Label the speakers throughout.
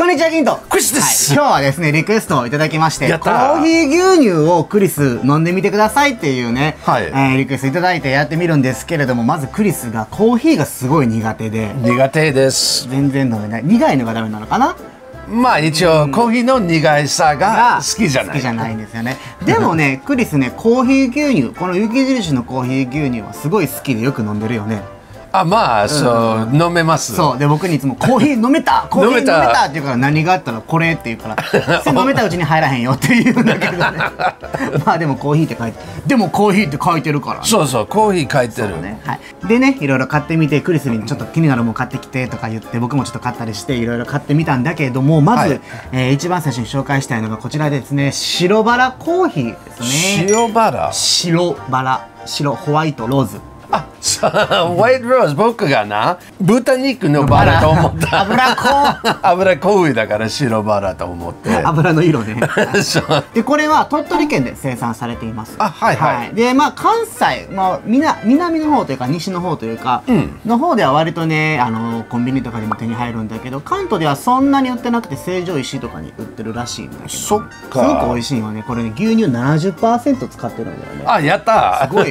Speaker 1: んにちは、キント
Speaker 2: クリスです、
Speaker 1: 今日はですね、リクエストをいただきまして、コ
Speaker 2: やったー
Speaker 1: ーヒー牛乳をクリス飲んでみてくださいっていうね、
Speaker 2: はい
Speaker 1: リクエストいただいてやってみるんですけれども、まずクリスがコーヒーがすごい苦手で、
Speaker 2: 苦手です。
Speaker 1: 全然飲めない。苦いのがダメなのかな。
Speaker 2: まあ一応コーヒーの苦いさが好きじゃない。
Speaker 1: 好きじゃないんですよね。でもね、クリスね、コーヒー牛乳、この雪印のコーヒー牛乳はすごい好きでよく飲んでるよね。
Speaker 2: あ、まあそう、飲めます。
Speaker 1: そうで、僕にいつもコーヒー飲めたコーヒー飲めたって言うから、何があったらこれって言うから飲めたうちに入らへんよって言うんだけどね。まあでもコーヒーって書いて、でもコーヒーって書いてるからね。
Speaker 2: そうそう、コーヒー書いてる
Speaker 1: ね。はい、でね、いろいろ買ってみて、クリスにちょっと気になるもん買ってきてとか言って、僕もちょっと買ったりしていろいろ買ってみたんだけども、まず、一番最初に紹介したいのがこちらでですね、白バラコーヒーですね。
Speaker 2: 白バラ、
Speaker 1: 白バラ、白ホワイトローズ。
Speaker 2: あ、そう、ホワイトローズ、僕がな、豚肉のバラと思った。
Speaker 1: 油子
Speaker 2: 油濃いだから白バラと思って。
Speaker 1: 油の色ね。
Speaker 2: そう
Speaker 1: で、これは鳥取県で生産されています。
Speaker 2: あ、はいはい。
Speaker 1: で、まあ関西、まあ南の方というか西の方というか、の方では割とね、コンビニとかにも手に入るんだけど、関東ではそんなに売ってなくて成城石井とかに売ってるらしいんだけど、
Speaker 2: そっか。
Speaker 1: すごく美味しいよね。これね、牛乳 70% 使ってるんだよね。
Speaker 2: あ、やった
Speaker 1: すごい、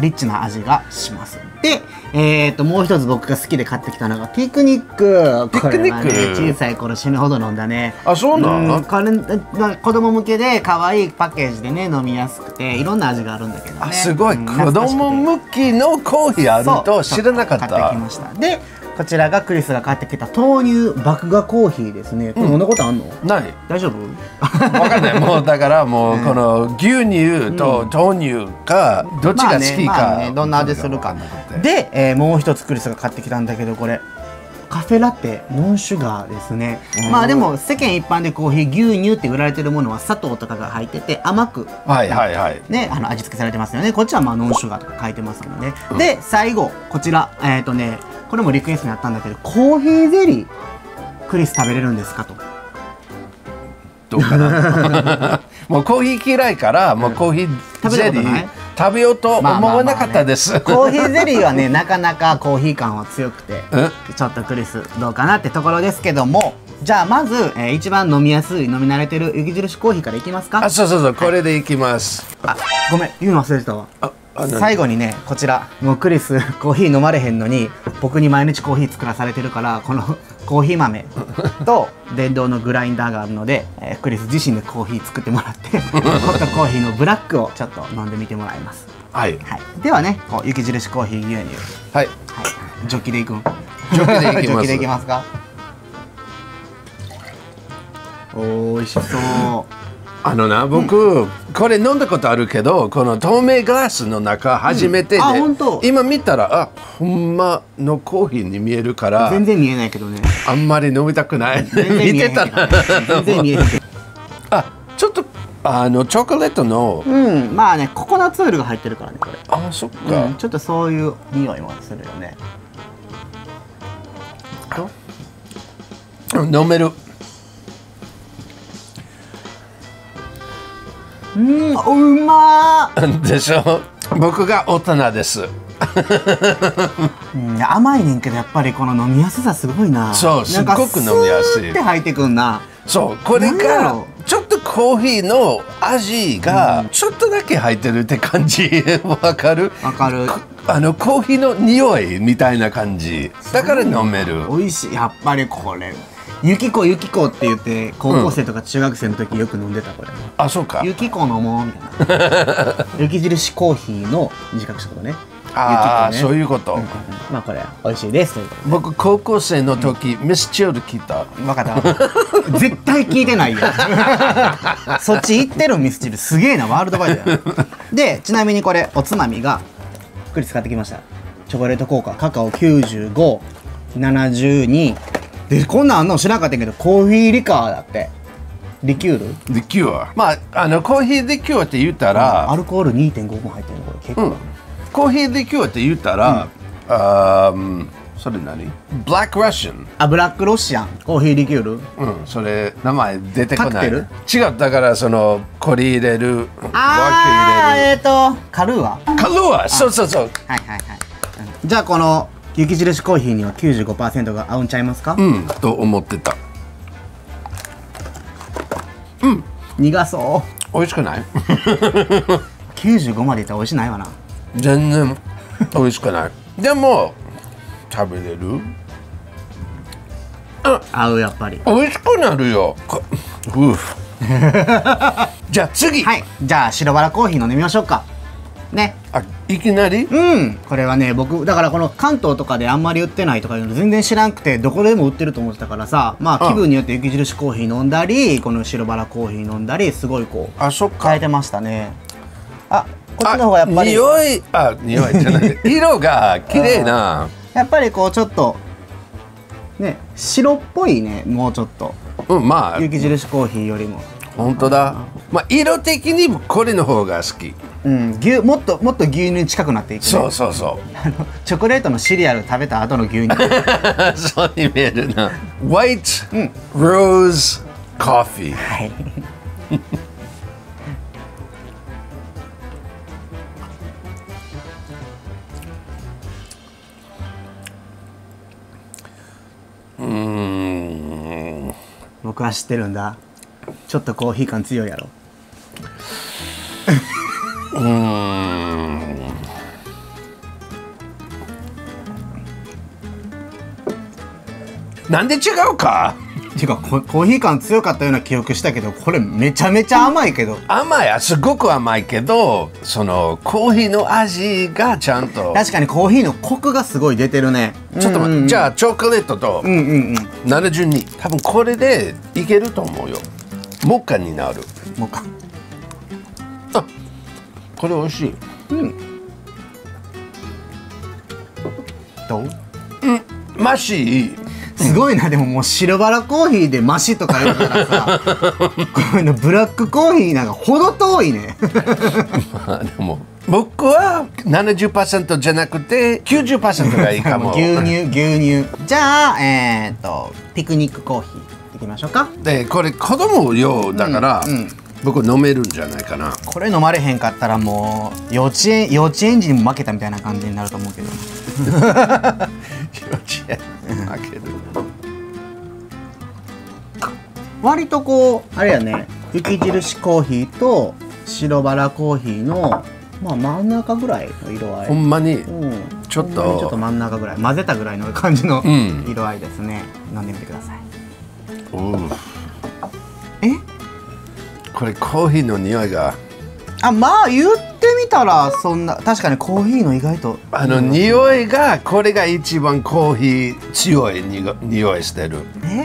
Speaker 1: リッチな味がします。で、もう一つ僕が好きで買ってきたのがピクニック。
Speaker 2: ピクニック、
Speaker 1: これはね、小さい頃死ぬほど飲んだね。
Speaker 2: あ、そうなの？
Speaker 1: これ子供向けで可愛いパッケージでね、飲みやすくていろんな味があるんだけどね。
Speaker 2: あ、すごい、子供向きのコーヒーあると知らなかった。
Speaker 1: 買ってきました。で、こちらがクリスが買ってきた豆乳麦芽コーヒーですね。これ飲んだことあんの？
Speaker 2: ない。
Speaker 1: 大丈夫？
Speaker 2: わかんない。もうだからもうこの牛乳と豆乳かどっちが好きか、
Speaker 1: どんな味するか。で、もう一つクリスが買ってきたんだけど、これカフェラテノンシュガーですね。まあでも世間一般でコーヒー牛乳って売られてるものは砂糖とかが入ってて甘くね、味付けされてますよね。こっちはまあノンシュガーとか書いてますもんね。で、最後こちらこれもリクエストにあったんだけど、コーヒーゼリークリス食べれるんですかと。
Speaker 2: どうかな。もうコーヒー嫌いからもうコーヒーゼリー食べようと思わなかったです。
Speaker 1: コーヒーゼリーはね、なかなかコーヒー感は強くてちょっとクリスどうかなってところですけども、じゃあまず、一番飲みやすい、飲み慣れてる雪印コーヒーからいきますか。
Speaker 2: あ、そうそうそう、これでいきます。
Speaker 1: あ、ごめん、言うの忘れてたわ。最後にね、こちらもうクリスコーヒー飲まれへんのに僕に毎日コーヒー作らされてるから、このコーヒー豆と電動のグラインダーがあるので、クリス自身でコーヒー作ってもらってホットコーヒーのブラックをちょっと飲んでみてもらいます。はい、ではね、雪印コーヒー牛乳、はい、ジョッキでいくん？
Speaker 2: ジョッキでいきます。
Speaker 1: ジョッキでいきますか。おいしそう。
Speaker 2: 僕、これ飲んだことあるけど、この透明グラスの中初めてで、今見たら、あ、ほんまのコーヒーに見えるから、
Speaker 1: 全然見えないけどね。
Speaker 2: あんまり飲みたくない。見てたな。
Speaker 1: 全然見えない。
Speaker 2: あ、ちょっとチョコレートの、
Speaker 1: まあね、ココナッツオイルが入ってるからね、これ。
Speaker 2: あ、そっか。
Speaker 1: ちょっとそういう匂いもするよね。
Speaker 2: 飲める。
Speaker 1: うま
Speaker 2: ーでしょ。僕が大人です。
Speaker 1: 甘いねんけど、やっぱりこの飲みやすさすごいな。
Speaker 2: そう、すっごく飲みやすい。
Speaker 1: って入ってくんな。
Speaker 2: そう、これがちょっとコーヒーの味がちょっとだけ入ってるって感じ。わかる？
Speaker 1: わかる。
Speaker 2: コーヒーの匂いみたいな感じ。だから飲める。
Speaker 1: 美味しい。やっぱりこれ。ゆきこゆきこって言って高校生とか中学生の時よく飲んでたこれ。
Speaker 2: あ、そうか。
Speaker 1: ゆきこ飲もうみたいな。雪印コーヒーの短くしたことね。
Speaker 2: ああ、そういうこと。
Speaker 1: まあこれ美味しいです。
Speaker 2: 僕高校生の時ミスチル聞いた。
Speaker 1: 分かった。絶対聞いてないよ。そっち行ってるミスチルすげえな、ワールドワイドや。で、ちなみにこれおつまみがクリス買ってきました。チョコレート効果カカオ95、72。で、こんなんあんの知らなかったけど、コーヒーリカーだって。リキュール？
Speaker 2: リキュー。まあコーヒーリキューって言ったら、
Speaker 1: アルコール 2.5 も入ってるのこれ結構。
Speaker 2: コーヒーリキューって言ったら、それ何？ブラックラッシャン。
Speaker 1: あ、ブラックロシアンコーヒーリキュール？
Speaker 2: それ名前出てこない。
Speaker 1: 違う、
Speaker 2: だからそのコリ入れる、
Speaker 1: カルーア。
Speaker 2: カルーア、そうそうそう。
Speaker 1: はいはいはい。じゃあこの雪印コーヒーには 95% が合うんちゃいますか？
Speaker 2: と思ってた。
Speaker 1: 苦そ
Speaker 2: 美味しくない？
Speaker 1: う。95までいったら美味しないわな。
Speaker 2: 全然美味しくない。でも食べれる？
Speaker 1: 合う、やっぱり。
Speaker 2: 美味しくなるよ。じゃあ次。
Speaker 1: はい、じゃあ白バラコーヒー飲んでみましょうかね。
Speaker 2: いきなり？
Speaker 1: これはね、僕だからこの関東とかであんまり売ってないとかいうの全然知らんくて、どこでも売ってると思ってたからさ、まあ気分によって雪印コーヒー飲んだり、この白バラコーヒー飲んだり、すごいこう
Speaker 2: そっか。
Speaker 1: 変えてましたね。こっちの方がやっぱり
Speaker 2: 匂いじゃない色が綺麗な。
Speaker 1: やっぱりこうちょっとね、白っぽいね、もうちょっと
Speaker 2: まあ
Speaker 1: 雪印コーヒーよりも。
Speaker 2: 本当だ。まあ色的にこれの方が好き。
Speaker 1: もっと牛乳に近くなっていく、ね、
Speaker 2: そう
Speaker 1: チョコレートのシリアル食べた後の牛乳
Speaker 2: そうに見えるな。White Rose Coffee。
Speaker 1: はい。僕は知ってるんだ。ちょっとコーヒー感強いやろ。
Speaker 2: なんで違うか？
Speaker 1: ていうかコーヒー感強かったような記憶したけど、これめちゃめちゃ甘いけど。
Speaker 2: すごく甘いけど、そのコーヒーの味がちゃんと。
Speaker 1: 確かにコーヒーのコクがすごい出てるね。
Speaker 2: ちょっと待って、じゃあチョコレートと72、多分これでいけると思うよ。モカになる。
Speaker 1: モカ。
Speaker 2: これ美味しい。
Speaker 1: どう？
Speaker 2: マシ
Speaker 1: すごいな。でももう白バラコーヒーでマシとか言うからさこういうのブラックコーヒーなんかほど遠いね
Speaker 2: まあでも僕は 70% じゃなくて 90% がいいかも。
Speaker 1: 牛乳。じゃあピクニックコーヒーいきましょうか。
Speaker 2: でこれ子供用だから、僕飲めるんじゃないかな。
Speaker 1: これ飲まれへんかったらもう幼稚園児にも負けたみたいな感じになると思うけど
Speaker 2: 幼稚園負ける。
Speaker 1: 割とこうあれやね、雪印コーヒーと白バラコーヒーのまあ真ん中ぐらいの色合い。
Speaker 2: ほんまにちょっと
Speaker 1: 真ん中ぐらい混ぜたぐらいの感じの色合いですね。飲んでみてください。
Speaker 2: これコーヒーの匂いが。
Speaker 1: まあ言ってみたらそんな、確かにコーヒーの意外と
Speaker 2: 匂いが、これが一番コーヒー強い匂いしてる。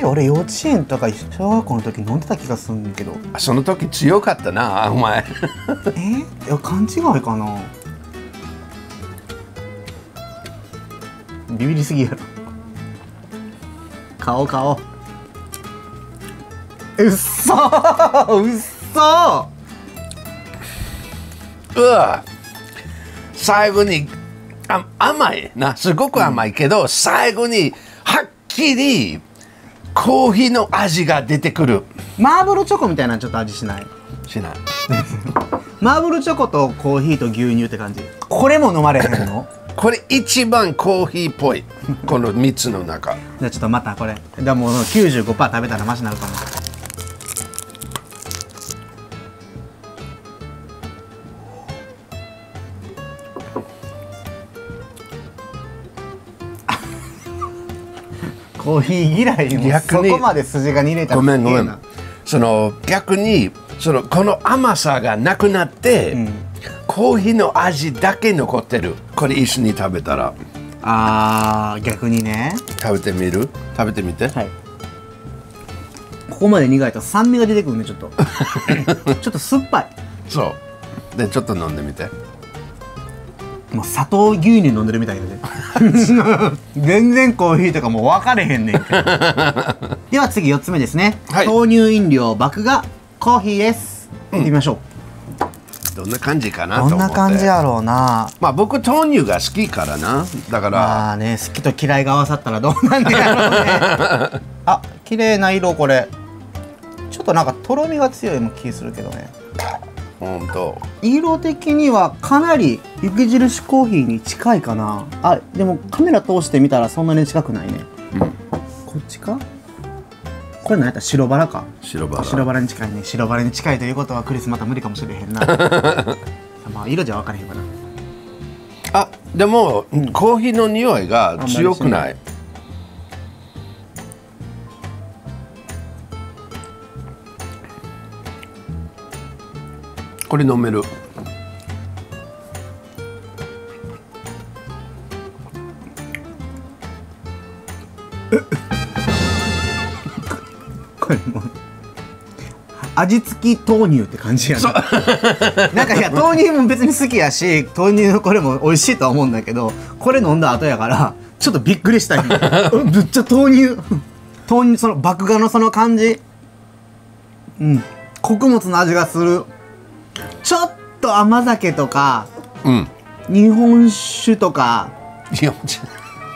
Speaker 1: 俺幼稚園とか小学校の時飲んでた気がするんだけど。
Speaker 2: その時強かったなお前
Speaker 1: いや勘違いかな。ビビりすぎやろ。顔うっそ
Speaker 2: 最後に甘いな、すごく甘いけど、最後にはっきりコーヒーの味が出てくる。
Speaker 1: マーブルチョコみたいなちょっと味しない？
Speaker 2: しない
Speaker 1: マーブルチョコとコーヒーと牛乳って感じ。これも飲まれへんの？
Speaker 2: これ一番コーヒーっぽいこの3つの中。
Speaker 1: じゃあちょっとまたこれでも 95% 食べたらマシになるかも。コーヒー嫌いもそこまで筋が煮れたら。
Speaker 2: ごめんその逆にこの甘さがなくなって、コーヒーの味だけ残ってる。これ一緒に食べたら。
Speaker 1: 逆にね。
Speaker 2: 食べてみて。
Speaker 1: はい。ここまで苦いと酸味が出てくるね。ちょっとちょっと酸っぱい。
Speaker 2: そうでちょっと飲んでみて。
Speaker 1: もう砂糖牛乳飲んでるみたいやで全然コーヒーとかもう分かれへんねんでは次4つ目ですね、豆乳飲料麦芽コーヒーです。いってみましょ
Speaker 2: う。どんな感じかなと思って。
Speaker 1: どんな感じやろうな。
Speaker 2: まあ僕豆乳が好きからな。だから
Speaker 1: まあね、好きと嫌いが合わさったらどうなんねやろうね綺麗な色。これちょっとなんかとろみが強い気するけどね。
Speaker 2: 本当。
Speaker 1: 色的にはかなり雪印コーヒーに近いかな。でもカメラ通してみたらそんなに近くないね。こっちか？これ何やったら白バラか。
Speaker 2: 白バラ。
Speaker 1: 白バラに近いね。白バラに近いということはクリスまた無理かもしれへんな。まあ色じゃ分からへんかな。
Speaker 2: あ、でも、コーヒーの匂いが強くない。これ飲める。
Speaker 1: これもう味付き豆乳って感じやな。なんかいや豆乳も別に好きやし、豆乳のこれも美味しいとは思うんだけど、これ飲んだ後やからちょっとびっくりしためっちゃ豆乳その麦芽のその感じ、穀物の味がする。ちょっと甘酒とか、日本酒とか、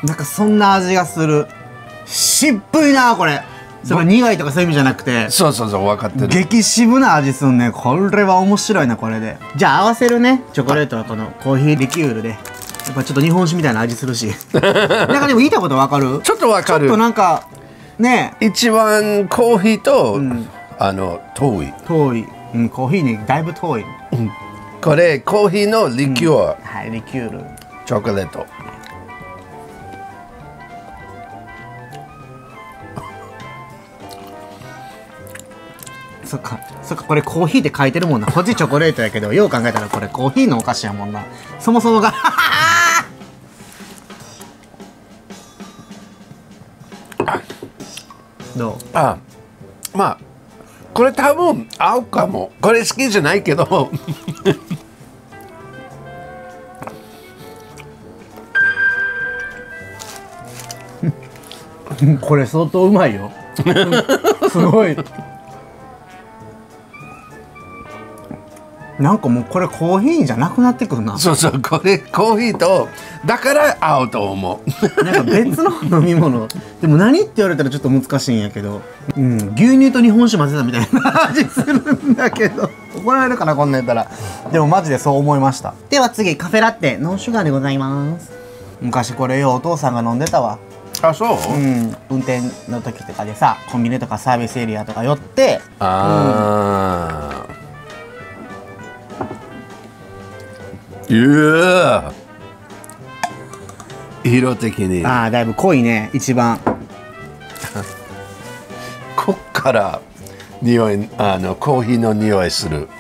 Speaker 1: なんかそんな味がする。渋いなこれ。それ苦いとかそういう意味じゃなくて、
Speaker 2: そう分かってる。
Speaker 1: 激渋な味すんね。これは面白いなこれで。じゃあ合わせるね、チョコレートはこのコーヒーリキュールで、やっぱちょっと日本酒みたいな味するし。なんかでも言いたいことわかる？
Speaker 2: ちょっとわかる。
Speaker 1: ちょっとなんかね、
Speaker 2: 一番コーヒーと、遠い。
Speaker 1: 遠い。コーヒーにだいぶ遠い。
Speaker 2: これコーヒーのリキュール。
Speaker 1: はい、リキュール。
Speaker 2: チョコレート。
Speaker 1: そっかこれコーヒーって書いてるもんな。こっちチョコレートやけど、よう考えたらこれコーヒーのお菓子やもんな。そもそもがどう？
Speaker 2: まあこれ多分合うかも。これ好きじゃないけど
Speaker 1: これ相当うまいよ。すごい。なんかもうこれコーヒーじゃなくなってくるな。
Speaker 2: そうこれコーヒーとだから合うと思
Speaker 1: う。なんか別の飲み物でも何って言われたらちょっと難しいんやけど、牛乳と日本酒混ぜたみたいな味するんだけど、怒られるかなこんなんやったら。でもマジでそう思いました。では次、カフェラテノンシュガーでございます。昔これよお父さんが飲んでたわ。
Speaker 2: あ、そう？
Speaker 1: 運転の時とかでさ、コンビニとかサービスエリアとか寄って、
Speaker 2: 色的に
Speaker 1: だいぶ濃いね一番。
Speaker 2: こっから匂い、コーヒーの匂いする。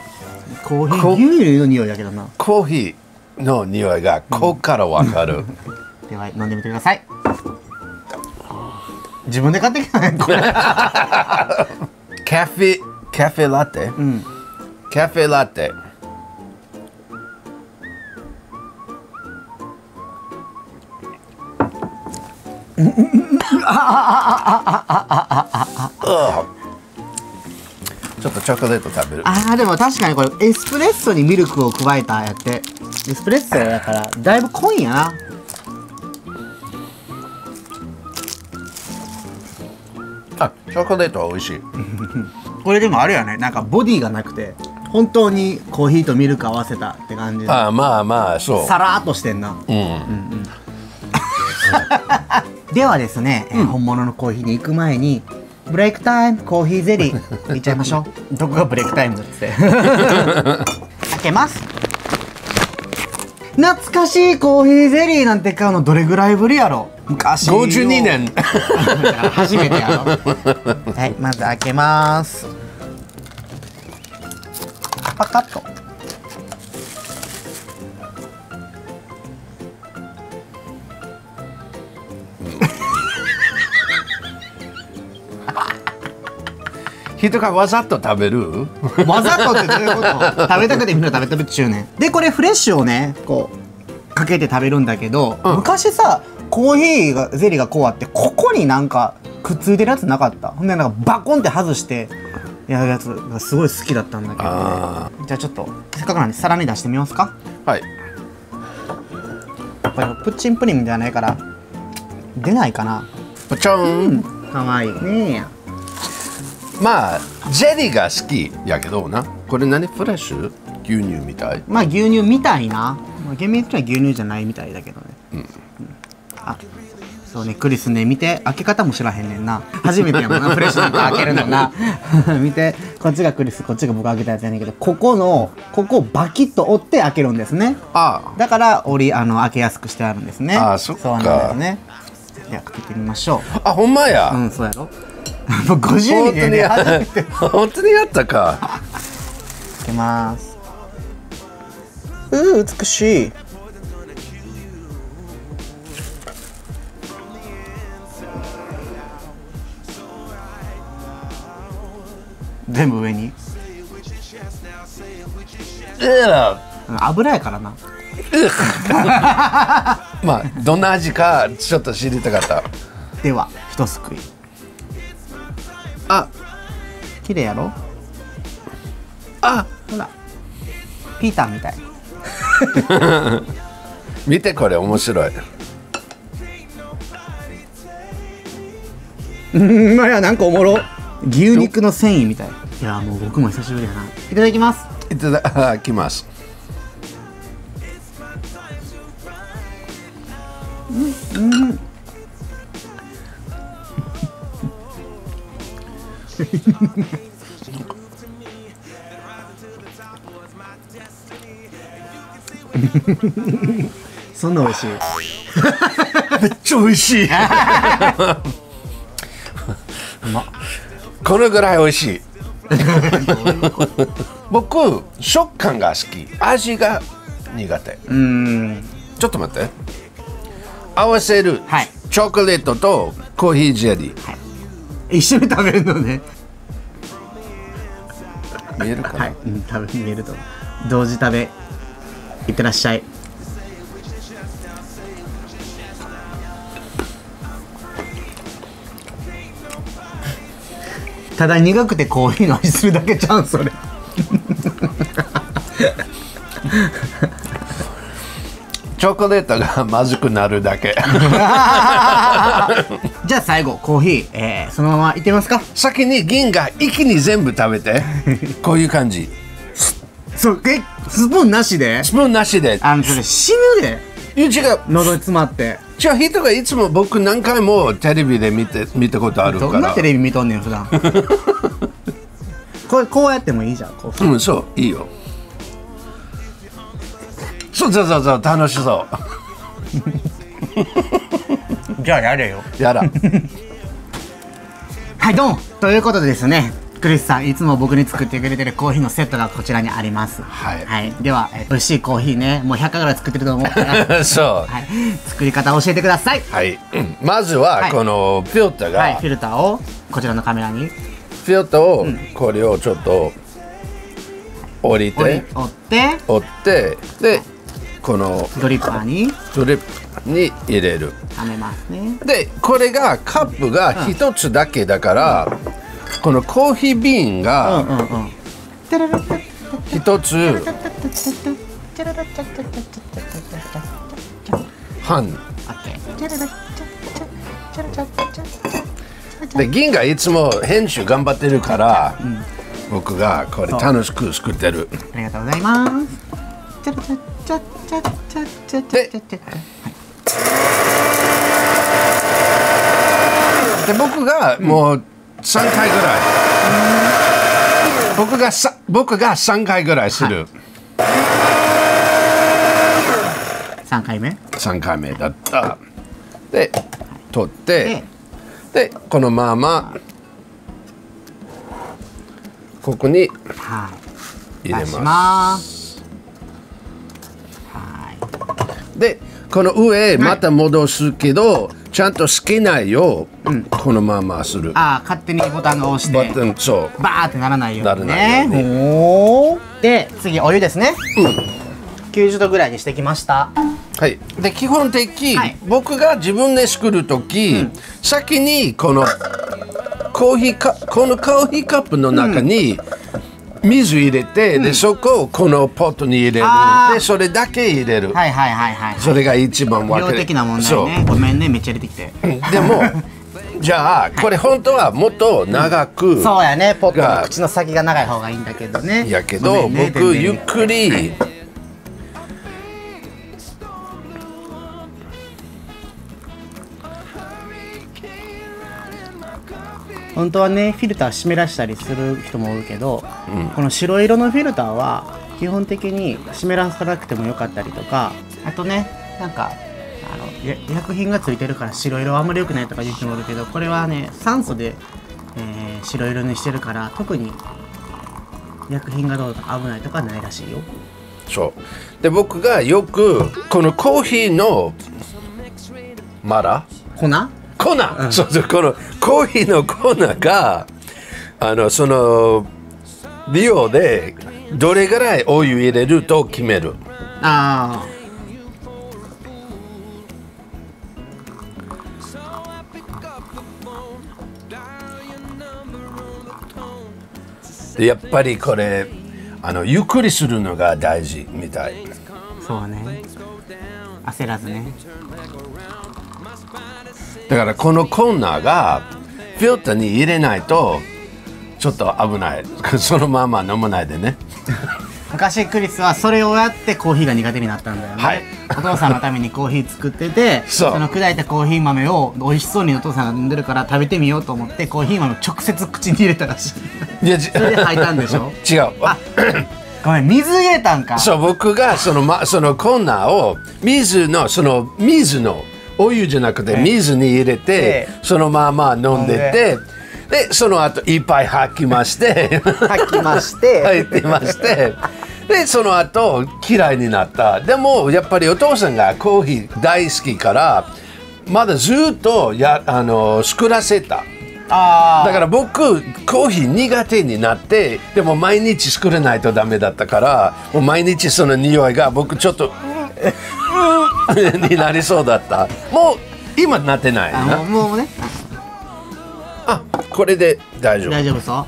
Speaker 1: コーヒー牛乳の匂いだけどな。
Speaker 2: コーヒーの匂いがこっからわかる。
Speaker 1: では飲んでみてください。自分で買ってきたねこれ。
Speaker 2: カフェラテ、カフェラテ。ちょっとチョコレート食べる。
Speaker 1: でも確かにこれエスプレッソにミルクを加えたやって、エスプレッソだからだいぶ濃いんやな。
Speaker 2: チョコレートは美味しい。
Speaker 1: これでもあれやね、なんかボディがなくて本当にコーヒーとミルク合わせたって感じで、
Speaker 2: まあそう
Speaker 1: さらっとしてんな。ではですね、本物のコーヒーに行く前にブレイクタイムコーヒーゼリーいっちゃいましょう。どこがブレイクタイムって開けます。懐かしいコーヒーゼリーなんて買うのどれぐらいぶりやろ。昔
Speaker 2: 52年
Speaker 1: 初めてやろ。はい、まず開けます。パカッと。
Speaker 2: 人がわざと食べる？
Speaker 1: わざとってどういうこと？食べたくてみんな食べたくて中年で、これフレッシュをねこうかけて食べるんだけど、昔さコーヒーがゼリーがこうあって、ここになんかくっついてるやつなかった？ほんでなんかバコンって外してやるやつがすごい好きだったんだけどね。じゃあちょっとせっかくなんで皿に出してみますか。
Speaker 2: はい。
Speaker 1: これプッチンプリンじゃないから出ないかな。
Speaker 2: ポチョン。
Speaker 1: かわいいね。
Speaker 2: まあゼリーが好きやけどな。これ何フレッシュ？牛乳みたい？
Speaker 1: まあ牛乳みたいな。厳密には牛乳じゃないみたいだけどね。そうね、クリスね、見て、開け方も知らへんねんな。初めてやもんな、フレッシュなんか開けるのな。見て、こっちがクリス、こっちが僕開けたやつやねんけど、ここをバキッと折って開けるんですね。だから、開けやすくしてあるんですね。
Speaker 2: そっか。
Speaker 1: そうなんだよね。では、開けてみましょう。
Speaker 2: ほんまや。
Speaker 1: そうやろ。もう50人で初めて。
Speaker 2: 本当にやったか。
Speaker 1: 開けます。美しい。全部上に。油やからな。
Speaker 2: まあどんな味かちょっと知りたかった。
Speaker 1: では一すくい。綺麗やろ。ほらピーターみたい。
Speaker 2: 見てこれ面白い。
Speaker 1: まやなんかおもろ。牛肉の繊維みたい。いやもう僕も久しぶりやな。いただきます。
Speaker 2: いただきます。
Speaker 1: そんな美味しい。
Speaker 2: めっちゃ美味しい。うまっ。このぐらい美味しい。僕食感が好き、味が苦手。ちょっと待って。合わせる、チョコレートとコーヒージェリー、
Speaker 1: 一緒に食べるのね。
Speaker 2: 見えるかな。
Speaker 1: 見えると同時食べ。いってらっしゃい。ただ苦くてコーヒーの味するだけちゃうんそれ。
Speaker 2: チョコレートがまずくなるだけ。
Speaker 1: じゃあ最後コーヒー、そのままいってみますか。
Speaker 2: 先に銀が一気に全部食べて。こういう感じ。
Speaker 1: そうスプーンなしで。
Speaker 2: スプーンなしで。
Speaker 1: それ死ぬで。
Speaker 2: 違う。
Speaker 1: 喉に詰まって。
Speaker 2: じゃあ人がいつも僕何回もテレビで見たことあるから。
Speaker 1: どんなテレビ見とんねん普段。こうやってもいいじゃん。
Speaker 2: そういいよ。そう楽しそう。
Speaker 1: じゃあやれよ。
Speaker 2: やら。
Speaker 1: はいどうもということでですね、クリスさんいつも僕に作ってくれてるコーヒーのセットがこちらにあります。では美味しいコーヒーね、もう100回ぐらい作ってると思うから。
Speaker 2: そう。
Speaker 1: 作り方を教えてください。
Speaker 2: まずはこのフィルターが。
Speaker 1: フィルターをこちらのカメラに。
Speaker 2: フィルターをこれをちょっと折ってでこの
Speaker 1: ドリッパーに
Speaker 2: 入れる。
Speaker 1: はめますね。
Speaker 2: でこれがカップが一つだけだから、このコーヒー瓶が一つ半で、銀がいつも編集頑張ってるから、僕がこれ楽しく作ってる。
Speaker 1: ありがとうございます。
Speaker 2: で僕がもう3回ぐらい、僕が3回ぐらいする。
Speaker 1: 3回目
Speaker 2: 3回目だった。で取ってでこのままここに入れます。でこの上また戻すけど、ちゃんと好きないようこのままする。
Speaker 1: 勝手にボタンが押して
Speaker 2: そう
Speaker 1: バーってならないようにね。で次お湯ですね。90度ぐらいにしてきました。
Speaker 2: で基本的、僕が自分で作る時、先にこのコーヒーカップの中に水入れて、でそこをこのポットに入れる。でそれだけ入れる。それが一番分かる。
Speaker 1: 量的な問題ね。ごめんね、めっちゃ入れてきて。
Speaker 2: でもじゃあこれ本当はもっと長く、
Speaker 1: そうやね、ポットの口の先が長い方がいいんだけどね。
Speaker 2: やけど僕ゆっくり
Speaker 1: 本当はねフィルター湿らしたりする人もおるけど、この白色のフィルターは基本的に湿らさなくてもよかったりとか、あとねなんか薬品がついてるから白色はあんまり良くないとか言う人もいるけど、これはね酸素で、白色にしてるから特に薬品がどうとか危ないとかないらしいよ。
Speaker 2: そうで、僕がよくこのコーヒーの
Speaker 1: 粉、
Speaker 2: そうそう、このコーヒーの粉がその量でどれぐらいお湯入れると決める。
Speaker 1: ああ、
Speaker 2: でやっぱりこれゆっくりするのが大事みたい。
Speaker 1: そうね、焦らずね。
Speaker 2: だからこの粉がフィルターに入れないとちょっと危ない。そのまま飲まないでね。
Speaker 1: 昔クリスはそれをやってコーヒーが苦手になったんだよね、
Speaker 2: はい、
Speaker 1: お父さんのためにコーヒー作っててその砕いたコーヒー豆を美味しそうにお父さんが飲んでるから食べてみようと思ってコーヒー豆を直接口に入れたらしい。いやそれで吐いたんでしょ。
Speaker 2: 違う、
Speaker 1: ごめん、水入れたんか。
Speaker 2: そう、僕がその粉を水のお湯じゃなくて水に入れてそのまま飲んでて、でその後いっぱい吐きましてでその後嫌いになった。でもやっぱりお父さんがコーヒー大好きからまだずっと作らせた。だから僕コーヒー苦手になって、でも毎日作らないとダメだったから、もう毎日その匂いが僕ちょっとになりそうだった。もう今なってないな。
Speaker 1: もうね、
Speaker 2: これで大丈夫。
Speaker 1: 大丈夫そう。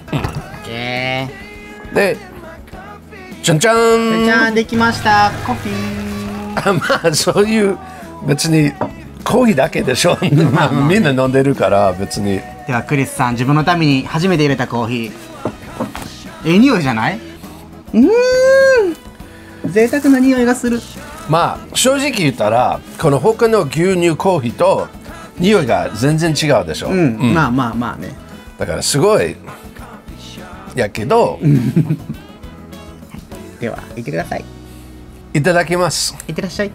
Speaker 2: で、じゃんじゃん。
Speaker 1: じゃん、できました。コーヒー。
Speaker 2: まあそういう別にコーヒーだけでしょ。みんな飲んでるから別に。
Speaker 1: ではクリスさん、自分のために初めて入れたコーヒー。匂いじゃない？贅沢な匂いがする。
Speaker 2: まあ正直言ったらこの他の牛乳コーヒーと匂いが全然違うでしょ。
Speaker 1: まあね。
Speaker 2: だからすごいやけど
Speaker 1: では行ってください。
Speaker 2: いただきます。
Speaker 1: いってらっしゃい。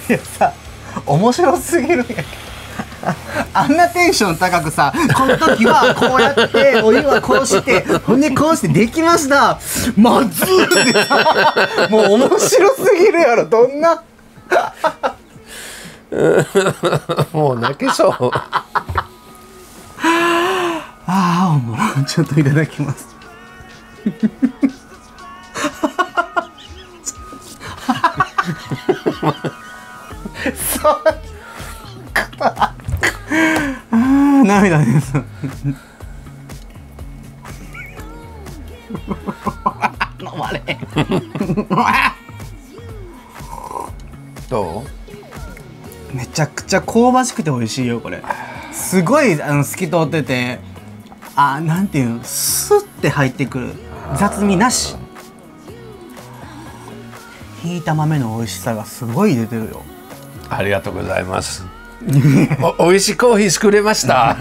Speaker 1: いやさ、面白すぎるんやけどあんなテンション高くさ、この時はこうやってお湯はこうしてほんでこうしてできましたまずーってさ、もう面白すぎるやろ。どんな
Speaker 2: もう泣けそう
Speaker 1: おもろ。ちょっといただきますそう涙です。飲まれ
Speaker 2: ど
Speaker 1: う？めちゃくちゃ香ばしくて美味しいよこれ。すごい透き通ってて、なんていうの、スッて入ってくる、雑味なし。ひいた豆の美味しさがすごい出てるよ。
Speaker 2: ありがとうございます美味しいコーヒー作れました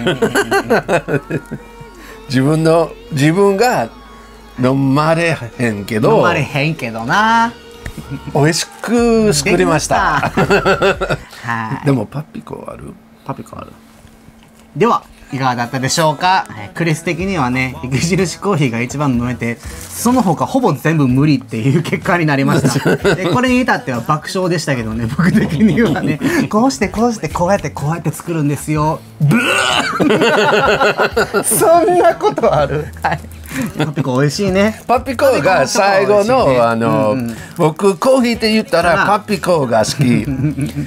Speaker 2: 自分が飲まれへんけど
Speaker 1: な
Speaker 2: 美味しく作りました
Speaker 1: はい。
Speaker 2: でもパピコある？
Speaker 1: ではいかがだったでしょうか。クリス的にはね、雪印コーヒーが一番飲めて、その他ほぼ全部無理っていう結果になりましたでこれに至っては爆笑でしたけどね、僕的にはねこうしてこうやって作るんですよ。ブーそんなことある？はい。パピコ美味しいね。
Speaker 2: パピコが最後の僕コーヒーって言ったらパピコが好き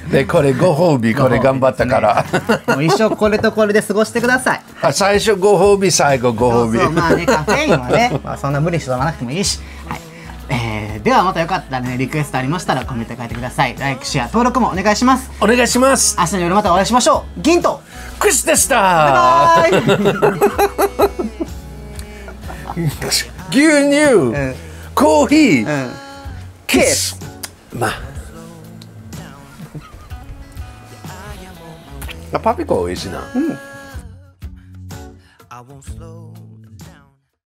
Speaker 2: で、これご褒美、これ頑張ったから
Speaker 1: もう一生これとこれで過ごしてください。
Speaker 2: 最初ご褒美、最後ご褒美。
Speaker 1: まあね、カフェインはね、そんな無理して飲まなくてもいいし、はい。ではまたよかったらねリクエストありましたらコメント書いてください。ライクシェア登録もお願いします。
Speaker 2: お願いします。
Speaker 1: 明日の夜またお会いしましょう。銀と
Speaker 2: クリスでした。
Speaker 1: バイバイ
Speaker 2: 牛乳、コーヒー、キス。まあパピコ美味しいな。
Speaker 3: I won't slow